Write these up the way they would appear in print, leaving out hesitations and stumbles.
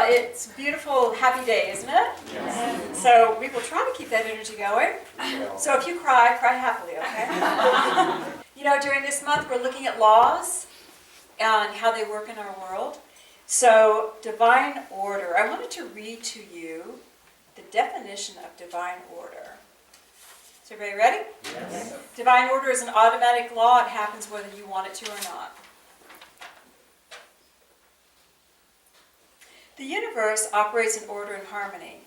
It's a beautiful, happy day, isn't it? Yes. So we will try to keep that energy going. So if you cry, cry happily, okay? During this month we're looking at laws and how they work in our world. So divine order. I wanted to read to you the definition of divine order. Is everybody ready? Yes. Divine order is an automatic law. It happens whether you want it to or not. The universe operates in order and harmony.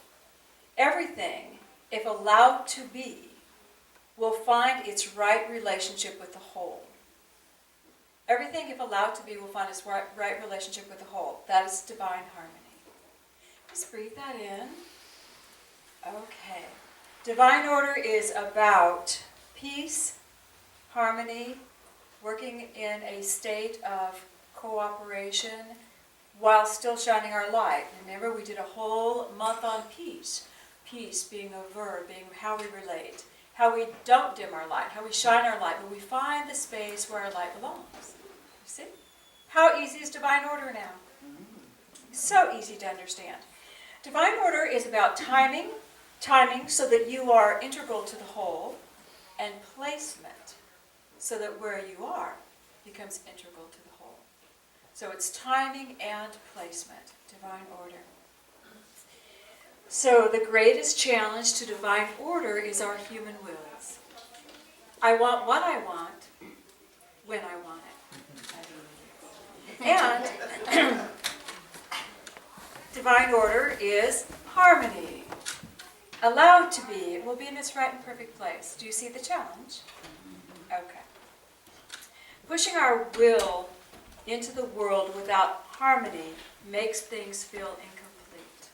Everything, if allowed to be, will find its right relationship with the whole. Everything, if allowed to be, will find its right relationship with the whole. That is divine harmony. Just breathe that in. Okay. Divine order is about peace, harmony, working in a state of cooperation, while still shining our light. Remember, we did a whole month on peace. Peace being a verb, being how we relate, how we don't dim our light, how we shine our light, but we find the space where our light belongs. You see? How easy is divine order now? So easy to understand. Divine order is about timing so that you are integral to the whole, and placement so that where you are becomes integral to the whole. So it's timing and placement, divine order. So the greatest challenge to divine order is our human wills. I want what I want, when I want it. And divine order is harmony. Allowed to be, it will be in its right and perfect place. Do you see the challenge? Okay. Pushing our will into the world without harmony makes things feel incomplete.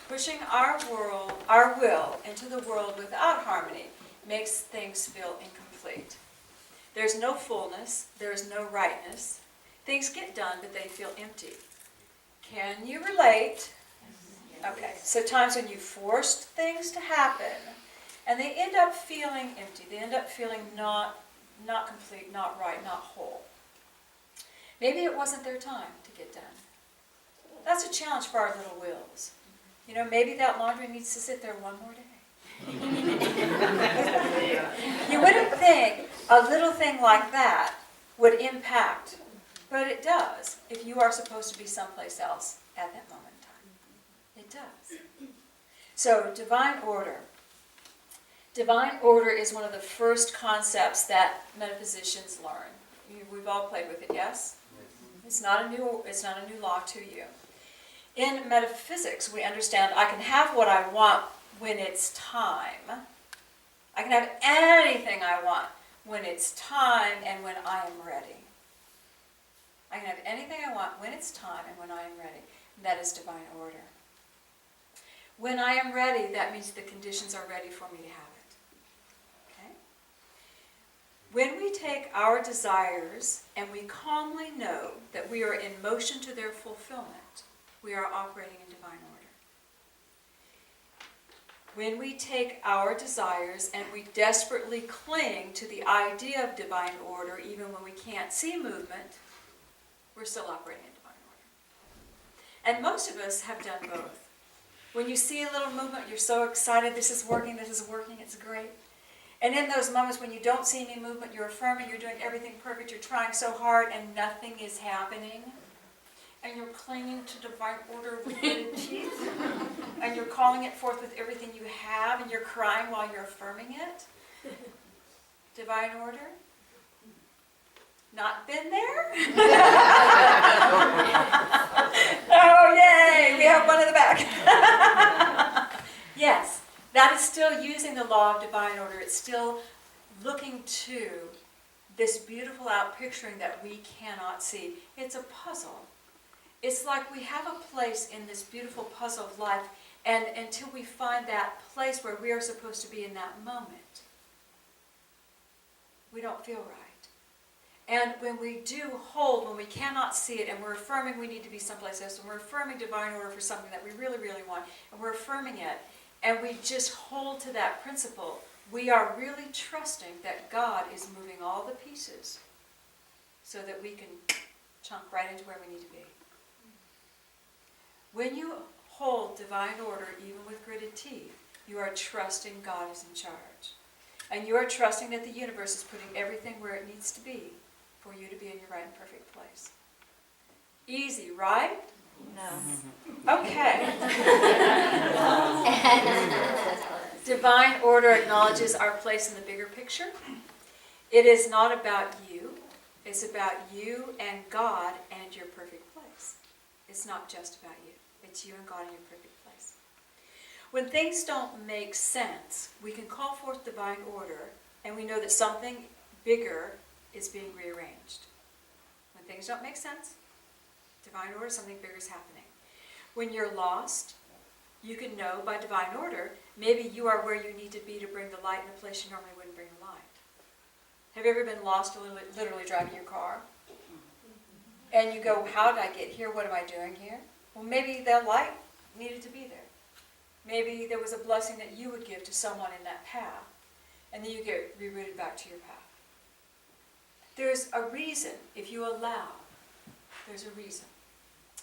Pushing our will into the world without harmony makes things feel incomplete. There's no fullness, there's no rightness. Things get done, but they feel empty. Can you relate? Okay, so times when you forced things to happen, and they end up feeling empty. They end up feeling not complete, not right, not whole. Maybe it wasn't their time to get done. That's a challenge for our little wills. Maybe that laundry needs to sit there one more day. You wouldn't think a little thing like that would impact, but it does if you are supposed to be someplace else at that moment in time. It does. So, divine order. Divine order is one of the first concepts that metaphysicians learn. We've all played with it, yes? It's not a new law to you. In metaphysics, we understand I can have what I want when it's time. I can have anything I want when it's time and when I am ready. I can have anything I want when it's time and when I am ready. That is divine order. When I am ready, that means the conditions are ready for me to have it. Okay? When we take our desires and we calmly know that we are in motion to their fulfillment, we are operating in divine order. When we take our desires and we desperately cling to the idea of divine order, even when we can't see movement, we're still operating in divine order. And most of us have done both. When you see a little movement, you're so excited, this is working, it's great. And in those moments when you don't see any movement, you're affirming, you're doing everything perfect, you're trying so hard and nothing is happening. And you're clinging to divine order with gritted teeth. And you're calling it forth with everything you have, and you're crying while you're affirming it. Divine order? Not been there? Oh, yay! We have one in the back. Yes, that is still using the law of divine order. It's still looking to this beautiful outpicturing that we cannot see. It's a puzzle. It's like we have a place in this beautiful puzzle of life, and until we find that place where we are supposed to be in that moment, we don't feel right. And when we do hold, when we cannot see it, and we're affirming we need to be someplace else, and we're affirming divine order for something that we really, really want, and we're affirming it, and we just hold to that principle, we are really trusting that God is moving all the pieces so that we can chunk right into where we need to be. When you hold divine order, even with gritted teeth, you are trusting God is in charge. And you are trusting that the universe is putting everything where it needs to be for you to be in your right and perfect place. Easy, right? No. Okay. Divine order acknowledges our place in the bigger picture. It is not about you. It's about you and God and your perfect place. It's not just about you. It's you and God and your perfect place. When things don't make sense, we can call forth divine order, and we know that something bigger is being rearranged. When things don't make sense, divine order, something bigger is happening. When you're lost, you can know by divine order, maybe you are where you need to be to bring the light in a place you normally wouldn't bring the light. Have you ever been lost literally driving your car? And you go, how did I get here? What am I doing here? Well, maybe the light needed to be there. Maybe there was a blessing that you would give to someone in that path, and then you get rerouted back to your path. There's a reason, if you allow, there's a reason.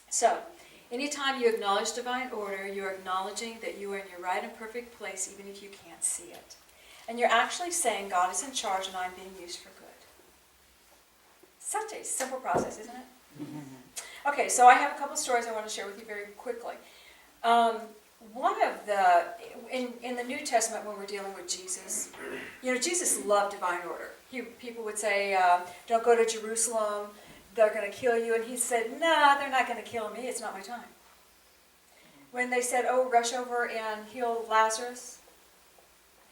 So, anytime you acknowledge divine order, you're acknowledging that you are in your right and perfect place, even if you can't see it. And you're actually saying God is in charge and I'm being used for good. Such a simple process, isn't it? Okay, so I have a couple stories I want to share with you very quickly. One of the, in the New Testament when we're dealing with Jesus, Jesus loved divine order. People would say, don't go to Jerusalem, they're going to kill you. And he said, no, they're not going to kill me, it's not my time. When they said, oh, rush over and heal Lazarus,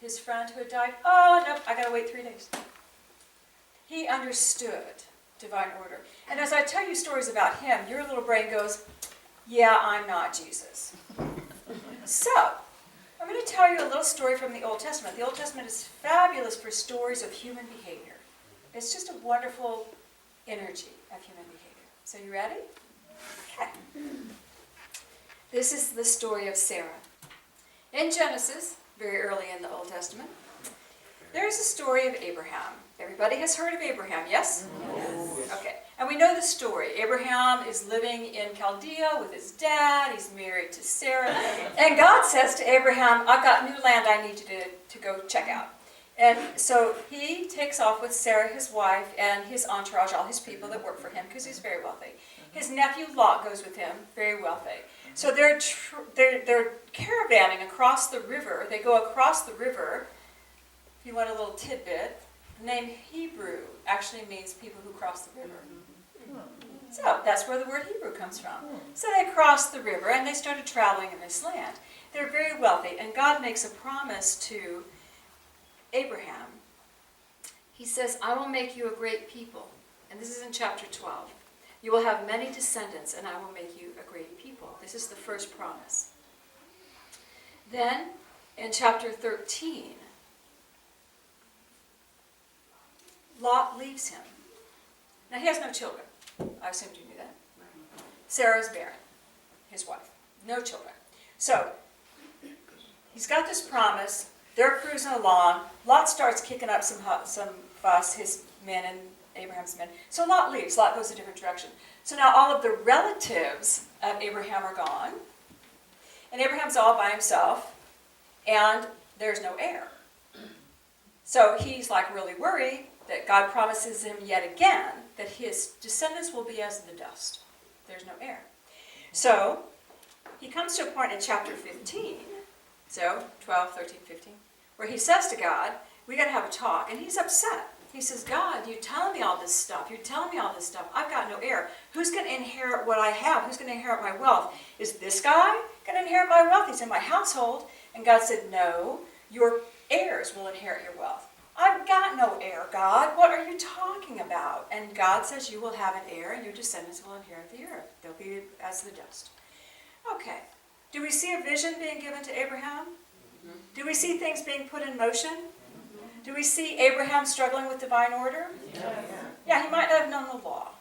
his friend who had died, oh, no, I got to wait 3 days. He understood divine order. And as I tell you stories about him, your little brain goes, yeah, I'm not Jesus. So, I'm going to tell you a little story from the Old Testament. The Old Testament is fabulous for stories of human behavior. It's just a wonderful energy of human behavior. So you ready? Okay. This is the story of Sarah. In Genesis, very early in the Old Testament, there's a story of Abraham. Everybody has heard of Abraham, yes? Yes. Okay. And we know the story. Abraham is living in Chaldea with his dad. He's married to Sarah. And God says to Abraham, I've got new land I need you to go check out. And so he takes off with Sarah, his wife, and his entourage, all his people that work for him, because he's very wealthy. His nephew Lot goes with him, very wealthy. So they're caravanning across the river. They go across the river. If you want a little tidbit, the name Hebrew actually means people who cross the river. So that's where the word Hebrew comes from. So they crossed the river and they started traveling in this land. They're very wealthy, and God makes a promise to Abraham. He says, I will make you a great people. And this is in chapter 12. You will have many descendants, and I will make you a great people. This is the first promise. Then, in chapter 13, Lot leaves him. Now, he has no children. I assumed you knew that. Sarah's barren, his wife. No children. So, he's got this promise. They're cruising along. Lot starts kicking up some fuss, his men and Abraham's men. So Lot leaves. Lot goes a different direction. So now all of the relatives of Abraham are gone. And Abraham's all by himself. And there's no heir. So he's really worried that God promises him yet again that his descendants will be as the dust. There's no heir. So he comes to a point in chapter 15, so 12, 13, 15, where he says to God, we got to have a talk. And he's upset. He says, God, you're telling me all this stuff. You're telling me all this stuff. I've got no heir. Who's going to inherit what I have? Who's going to inherit my wealth? Is this guy going to inherit my wealth? He's in my household. And God said, no, your heirs will inherit your wealth. I've got no heir, God. What are you talking about? And God says you will have an heir and your descendants will inherit the earth. They'll be as the dust. Okay. Do we see a vision being given to Abraham? Do we see things being put in motion? Do we see Abraham struggling with divine order? Yeah, he might not have known the law.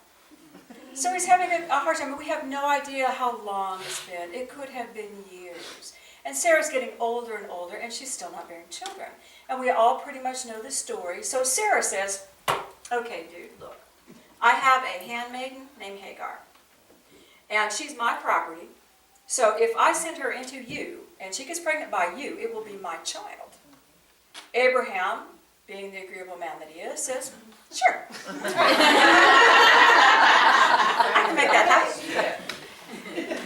So he's having a hard time, but we have no idea how long it's been. It could have been years. And Sarah's getting older and older, and she's still not bearing children. And we all pretty much know the story. So Sarah says, okay, dude, look. I have a handmaiden named Hagar. And she's my property. So if I send her into you, and she gets pregnant by you, it will be my child. Abraham, being the agreeable man that he is, says, sure. I can make that happen.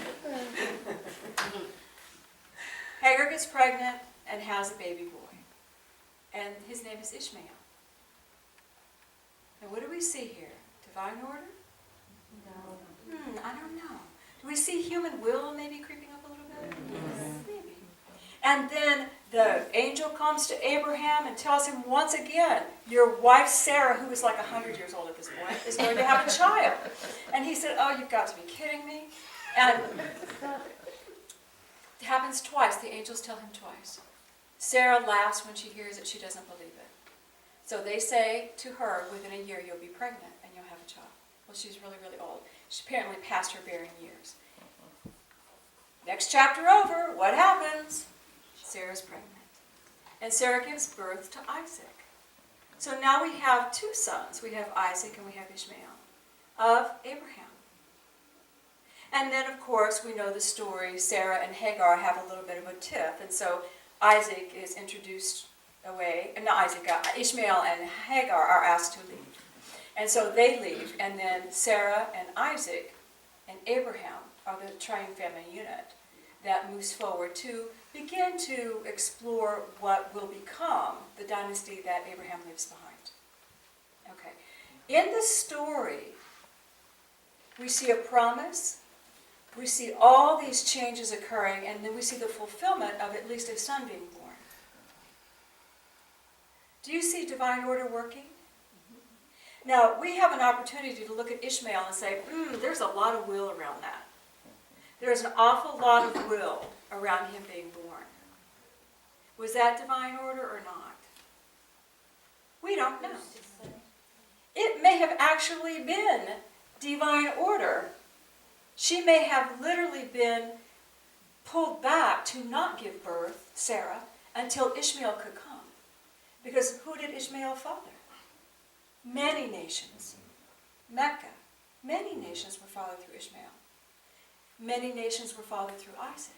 Hagar gets pregnant and has a baby boy. And his name is Ishmael. Now what do we see here? Divine order? No. I don't know. Do we see human will maybe creeping up a little bit? Yes. Maybe. And then the angel comes to Abraham and tells him once again, your wife Sarah, who is like 100 years old at this point, is going to have a child. And he said, oh, you've got to be kidding me. And it happens twice. The angels tell him twice. Sarah laughs when she hears it. She doesn't believe it. So they say to her, within a year you'll be pregnant and you'll have a child. Well, she's really, really old. She's apparently past her bearing years. Next chapter over, what happens? Sarah's pregnant. And Sarah gives birth to Isaac. So now we have two sons. We have Isaac and we have Ishmael of Abraham. And then, of course, we know the story. Sarah and Hagar have a little bit of a tiff. And so Isaac is introduced away. And not Isaac, Ishmael and Hagar are asked to leave. And so they leave. And then Sarah and Isaac and Abraham are the triune family unit that moves forward to begin to explore what will become the dynasty that Abraham leaves behind. Okay. In the story, we see a promise, we see all these changes occurring, and then we see the fulfillment of at least a son being born. Do you see divine order working? Now, we have an opportunity to look at Ishmael and say, there's a lot of will around that. There's an awful lot of will around him being born. Was that divine order or not? We don't know. It may have actually been divine order. She may have literally been pulled back to not give birth, Sarah, until Ishmael could come. Because who did Ishmael father? Many nations. Mecca. Many nations were fathered through Ishmael. Many nations were fathered through Isaac.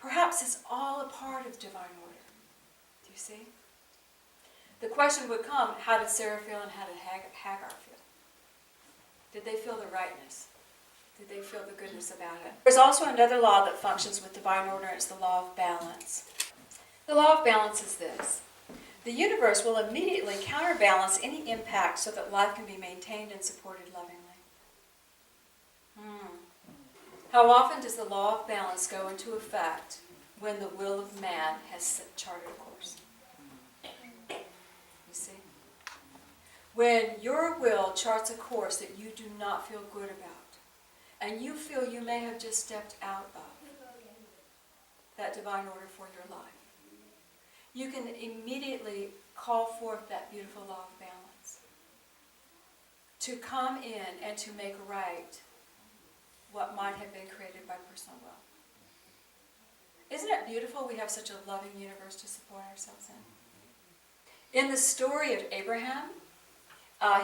Perhaps it's all a part of divine order. Do you see? The question would come, how did Sarah feel and how did Hagar feel? Did they feel the rightness? Did they feel the goodness about it? There's also another law that functions with divine order. It's the law of balance. The law of balance is this. The universe will immediately counterbalance any impact so that life can be maintained and supported lovingly. How often does the law of balance go into effect when the will of man has charted a course? You see? When your will charts a course that you do not feel good about, and you feel you may have just stepped out of that divine order for your life, you can immediately call forth that beautiful law of balance to come in and to make right what might have been created by personal will. Isn't it beautiful we have such a loving universe to support ourselves in? In the story of Abraham,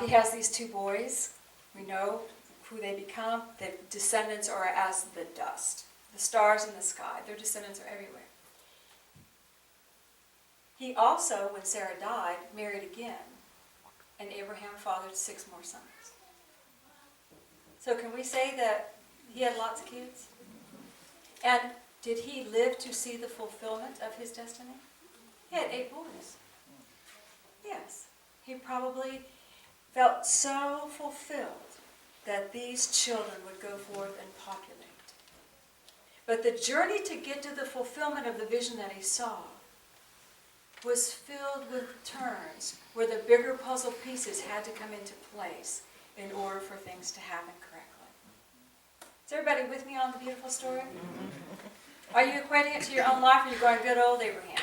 he has these two boys. We know who they become. The descendants are as the dust, the stars in the sky. Their descendants are everywhere. He also, when Sarah died, married again, and Abraham fathered 6 more sons. So can we say that he had lots of kids? And did he live to see the fulfillment of his destiny? He had 8 boys. Yes. He probably felt so fulfilled that these children would go forth and populate. But the journey to get to the fulfillment of the vision that he saw was filled with turns where the bigger puzzle pieces had to come into place in order for things to happen correctly. Is everybody with me on the beautiful story? Are you equating it to your own life, or are you going, good old Abraham?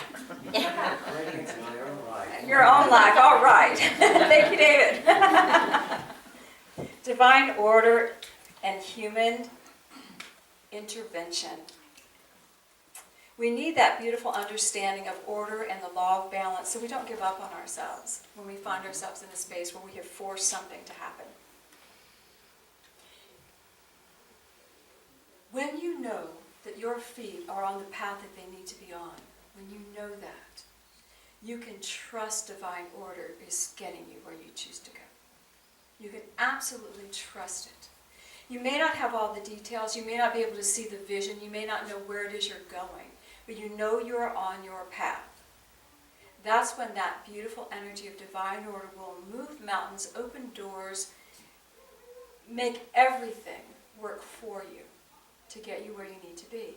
Your own life, all right. Thank you, David. Divine order and human intervention. We need that beautiful understanding of order and the law of balance so we don't give up on ourselves when we find ourselves in a space where we have forced something to happen. When you know that your feet are on the path that they need to be on, when you know that, you can trust divine order is getting you where you choose to go. You can absolutely trust it. You may not have all the details, you may not be able to see the vision, you may not know where it is you're going, but you know you're on your path. That's when that beautiful energy of divine order will move mountains, open doors, make everything work for you to get you where you need to be.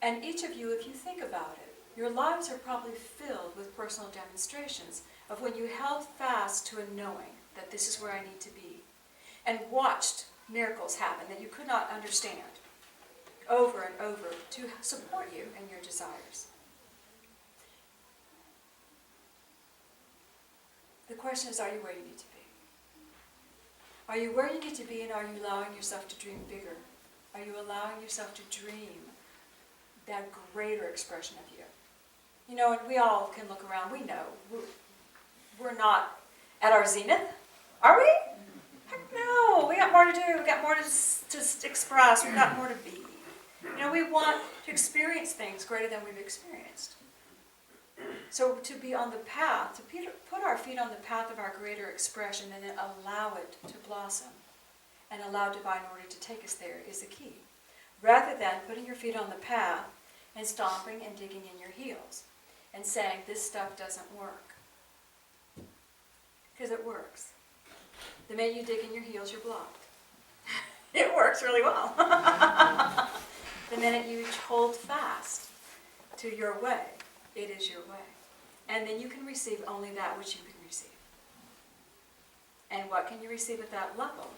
And each of you, if you think about it, your lives are probably filled with personal demonstrations of when you held fast to a knowing that this is where I need to be, and watched miracles happen that you could not understand over and over to support you in your desires. The question is, are you where you need to be? Are you where you need to be, and are you allowing yourself to dream bigger? Are you allowing yourself to dream that greater expression of you? You know, and we all can look around. We know we're not at our zenith, are we? Heck no, we got more to do. We got more to express. We got more to be. You know, we want to experience things greater than we've experienced. So to be on the path, to put our feet on the path of our greater expression and then allow it to blossom and allow divine order to take us there is the key. Rather than putting your feet on the path and stomping and digging in your heels and saying, this stuff doesn't work. Because it works. The minute you dig in your heels, you're blocked. It works really well. The minute you hold fast to your way, it is your way. And then you can receive only that which you can receive. And what can you receive at that level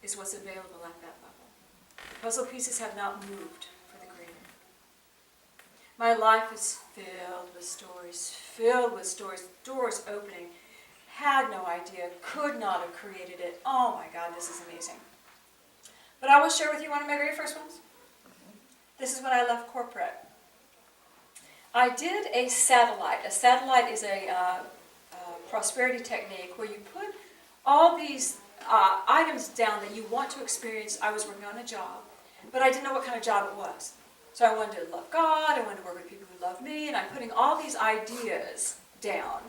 is what's available at that level. The puzzle pieces have not moved for the greater. My life is filled with stories, doors opening. Had no idea, could not have created it. Oh my God, this is amazing. But I will share with you one of my very first ones. This is when I left corporate. I did a satellite. A satellite is a prosperity technique where you put all these items down that you want to experience. I was working on a job, but I didn't know what kind of job it was. So I wanted to love God, I wanted to work with people who love me, and I'm putting all these ideas down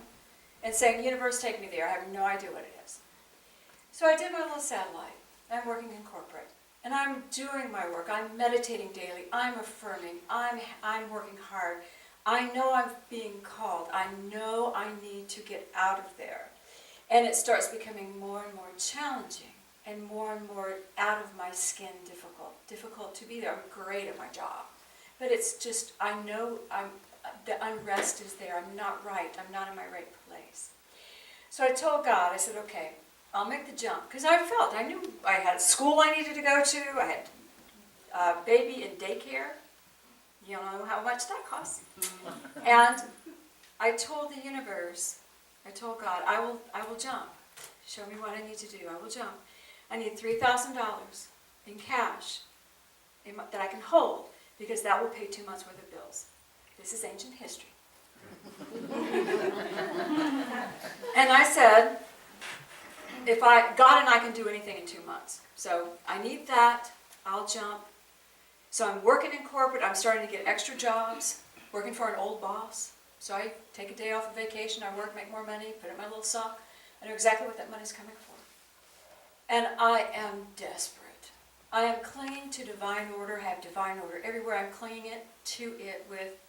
and saying, universe, take me there. I have no idea what it is. So I did my little satellite. I'm working in corporate. And I'm doing my work. I'm meditating daily. I'm affirming. I'm working hard. I know I'm being called. I know I need to get out of there. And it starts becoming more and more challenging and more out of my skin difficult to be there. I'm great at my job. But it's just, I know the unrest is there. I'm not right. I'm not in my right place. So I told God, I said, okay, I'll make the jump. Because I knew I had a school I needed to go to. I had a baby in daycare. You don't know how much that costs. And I told the universe, I told God, I will jump. Show me what I need to do. I will jump. I need $3,000 in cash that I can hold, because that will pay 2 months worth of bills. This is ancient history. And I said, God and I can do anything in 2 months. So I need that. I'll jump. So I'm working in corporate. I'm starting to get extra jobs, working for an old boss. So I take a day off of vacation. I work, make more money, put it in my little sock. I know exactly what that money's coming for. And I am desperate. I am clinging to divine order. I have divine order everywhere. I'm clinging to it with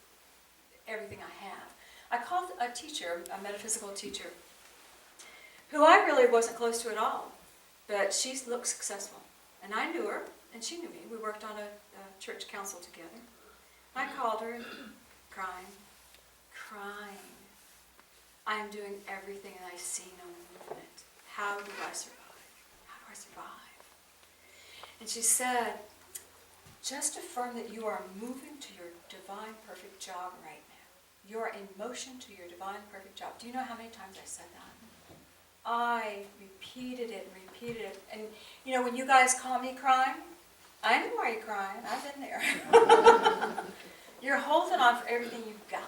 everything I have. I called a teacher, a metaphysical teacher, who I really wasn't close to at all, but she looked successful. And I knew her, and she knew me. We worked on a church council together. I called her, crying. I am doing everything and I see no movement. How do I survive? How do I survive? And she said, just affirm that you are moving to your divine perfect job right now. You are in motion to your divine perfect job. Do you know how many times I said that? I repeated it. And you know, when you guys call me crying, I know why you're crying. I've been there. You're holding on for everything you've got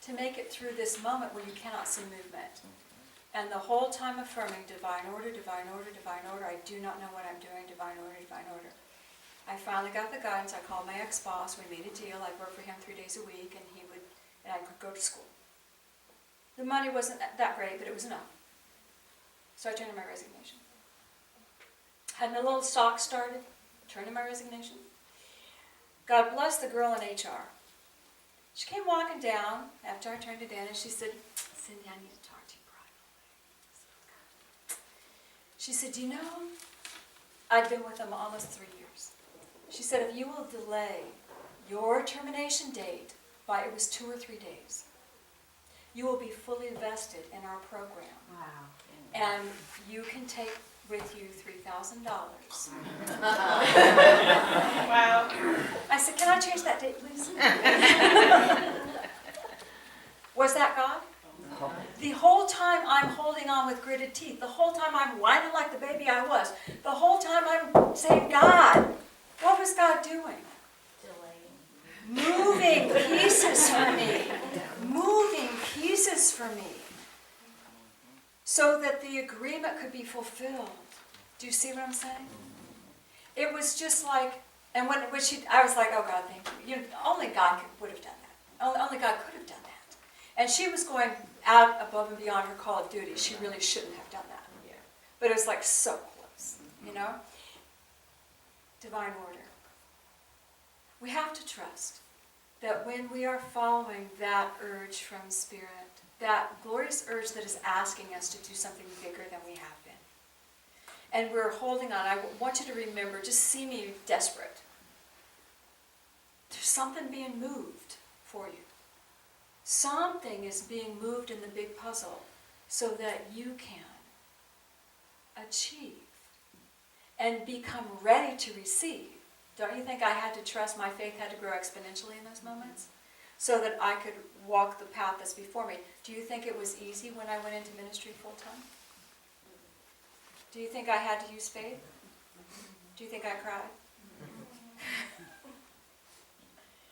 to make it through this moment where you cannot see movement. And the whole time affirming divine order, divine order, divine order. I do not know what I'm doing, divine order, divine order. I finally got the guidance. I called my ex-boss. We made a deal. I'd work for him 3 days a week, and I could go to school. The money wasn't that great, but it was enough. So I turned in my resignation. Had my little stock started, turned in my resignation. God bless the girl in HR. She came walking down after I turned it in, and she said, "Cindy, I need to talk to you privately." She said, "You know, I'd been with them almost 3 years." She said, "If you will delay your termination date by, it was 2 or 3 days, you will be fully vested in our program. Wow. And you can take with you $3,000. Wow. I said, "Can I change that date, please?" Was that God? The whole time I'm holding on with gritted teeth, the whole time I'm whining like the baby I was, the whole time I'm saying, "God," what was God doing? Moving pieces for me. Moving pieces for me. So that the agreement could be fulfilled. Do you see what I'm saying? It was just like, and when I was like, "Oh God, thank you." Only God would have done that. Only God could have done that. And she was going out above and beyond her call of duty. She really shouldn't have done that. Yeah. But it was like so close, Divine order. We have to trust that when we are following that urge from Spirit, that glorious urge that is asking us to do something bigger than we have been, and we're holding on, I want you to remember, just see me desperate. There's something being moved for you. Something is being moved in the big puzzle so that you can achieve and become ready to receive. Don't you think I had to trust, my faith had to grow exponentially in those moments so that I could walk the path that's before me? Do you think it was easy when I went into ministry full time? Do you think I had to use faith? Do you think I cried?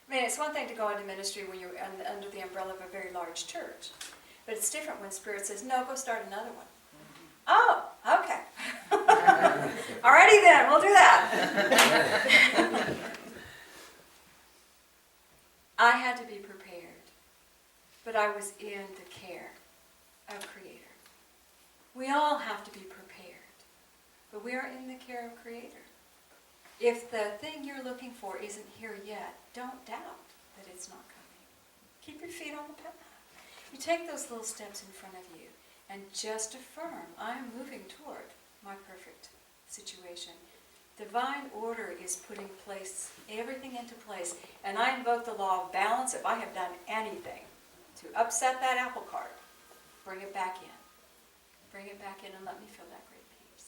I mean, it's one thing to go into ministry when you're under the umbrella of a very large church, but it's different when Spirit says, "No, go start another one." Oh, okay. Alrighty then, we'll do that. I had to be prepared, but I was in the care of Creator. We all have to be prepared, but we are in the care of Creator. If the thing you're looking for isn't here yet, don't doubt that it's not coming. Keep your feet on the path. You take those little steps in front of you and just affirm, I'm moving toward my perfect situation. Divine order is putting everything into place. And I invoke the law of balance. If I have done anything to upset that apple cart, bring it back in. Bring it back in and let me feel that great peace.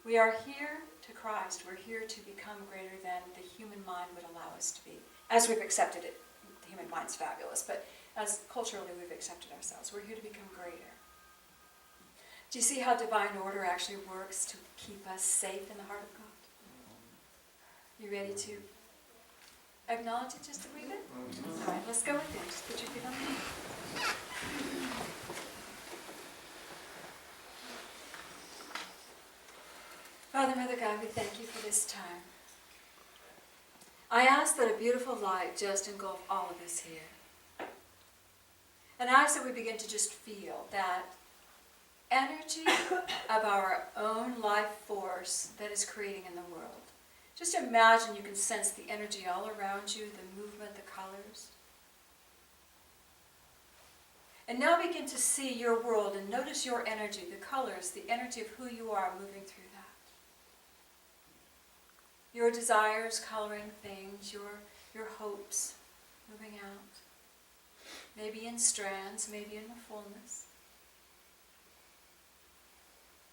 We are here to Christ. We're here to become greater than the human mind would allow us to be. As we've accepted it, the human mind's fabulous, but as culturally we've accepted ourselves. We're here to become greater. Do you see how divine order actually works to keep us safe in the heart of God? You ready to acknowledge it just a wee bit? All right, let's go with it. Just put your feet on the mat. Father, Mother God, we thank you for this time. I ask that a beautiful light just engulf all of us here. And I ask that we begin to just feel that energy of our own life force that is creating in the world. Just imagine you can sense the energy all around you, the movement, the colors. And now begin to see your world and notice your energy, the colors, the energy of who you are moving through that. Your desires coloring things, your hopes moving out. Maybe in strands, maybe in the fullness.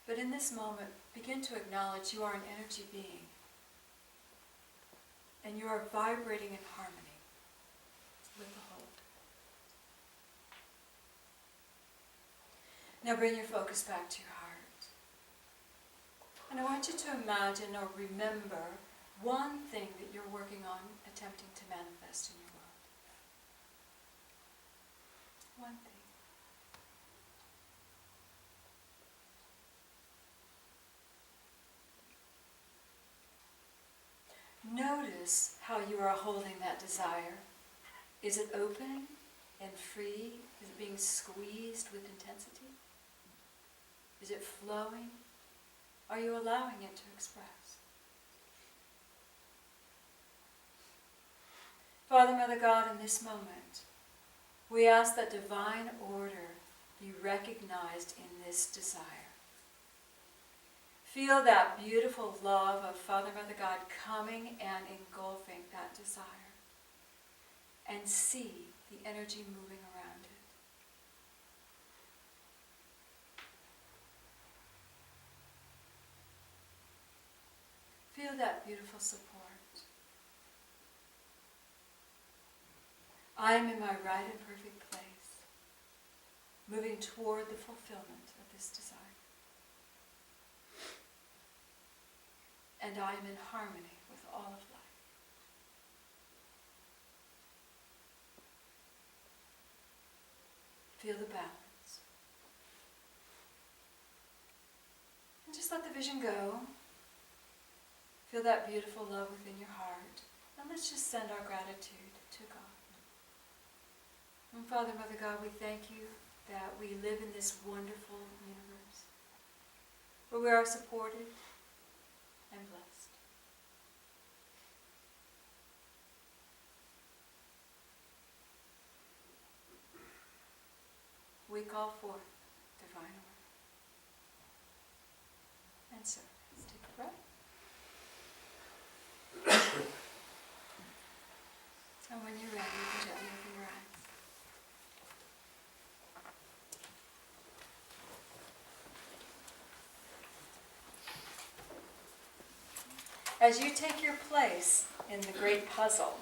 But in this moment, begin to acknowledge you are an energy being. And you are vibrating in harmony with the whole. Now bring your focus back to your heart. And I want you to imagine or remember one thing that you're working on, attempting to manifest in your world. One thing. notice how you are holding that desire. Is it open and free? Is it being squeezed with intensity? Is it flowing? Are you allowing it to express? Father, Mother God, in this moment, we ask that divine order be recognized in this desire. Feel that beautiful love of Father, Mother God coming and engulfing that desire. And see the energy moving around it. Feel that beautiful support. I am in my right and perfect place, moving toward the fulfillment of this desire. And I am in harmony with all of life. Feel the balance. And just let the vision go. Feel that beautiful love within your heart. And let's just send our gratitude to God. And Father, Mother God, we thank you that we live in this wonderful universe where we are supported and blessed. We call forth divine order. And so, let's take a breath. And when you're ready, you can gently open your eyes. As you take your place in the great puzzle,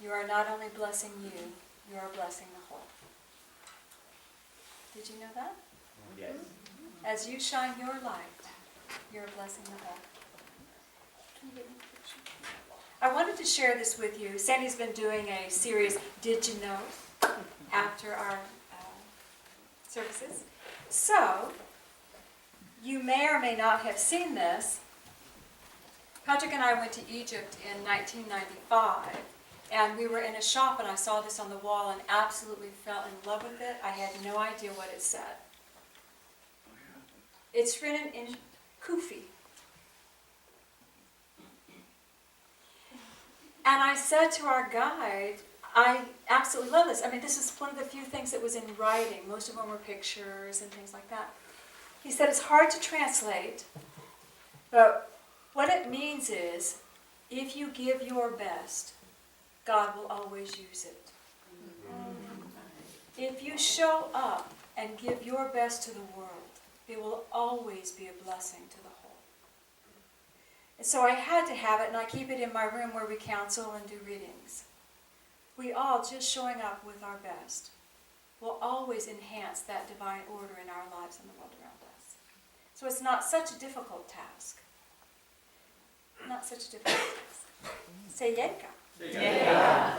you are not only blessing you, you are blessing the whole. Did you know that? Yes. As you shine your light, you're blessing the whole. Can you get me the picture? I wanted to share this with you. Sandy's been doing a series, Did You Know, after our services. So, you may or may not have seen this. Patrick and I went to Egypt in 1995, and we were in a shop and I saw this on the wall and absolutely fell in love with it. I had no idea what it said. It's written in Kufi. And I said to our guide, I absolutely love this. I mean, this is one of the few things that was in writing. Most of them were pictures and things like that. He said it's hard to translate, but what it means is, if you give your best, God will always use it. If you show up and give your best to the world, it will always be a blessing to the whole. And so I had to have it, and I keep it in my room where we counsel and do readings. We all, just showing up with our best, will always enhance that divine order in our lives and the world around us. So it's not such a difficult task. Not such a difficult task. Say Yenka. Yeah.